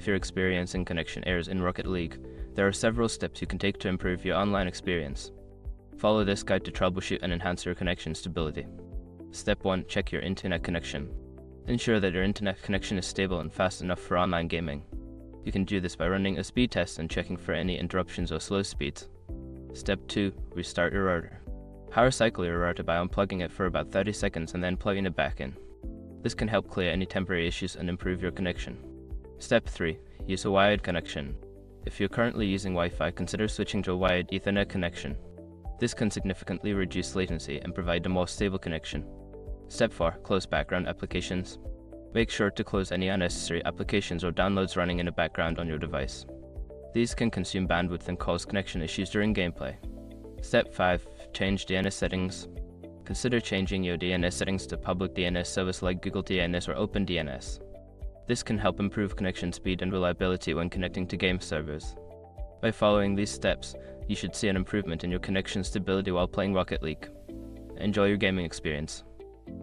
if you're experiencing connection errors in Rocket League, there are several steps you can take to improve your online experience. Follow this guide to troubleshoot and enhance your connection stability. Step 1. Check your internet connection. Ensure that your internet connection is stable and fast enough for online gaming. You can do this by running a speed test and checking for any interruptions or slow speeds. Step 2. Restart your router. Power cycle your router by unplugging it for about 30 seconds and then plugging it back in. This can help clear any temporary issues and improve your connection. Step 3. Use a wired connection. If you're currently using Wi-Fi, consider switching to a wired Ethernet connection. This can significantly reduce latency and provide a more stable connection. Step 4. Close background applications. Make sure to close any unnecessary applications or downloads running in the background on your device. These can consume bandwidth and cause connection issues during gameplay. Step 5. Change DNS settings. Consider changing your DNS settings to public DNS service like Google DNS or OpenDNS. This can help improve connection speed and reliability when connecting to game servers. By following these steps, you should see an improvement in your connection stability while playing Rocket League. Enjoy your gaming experience.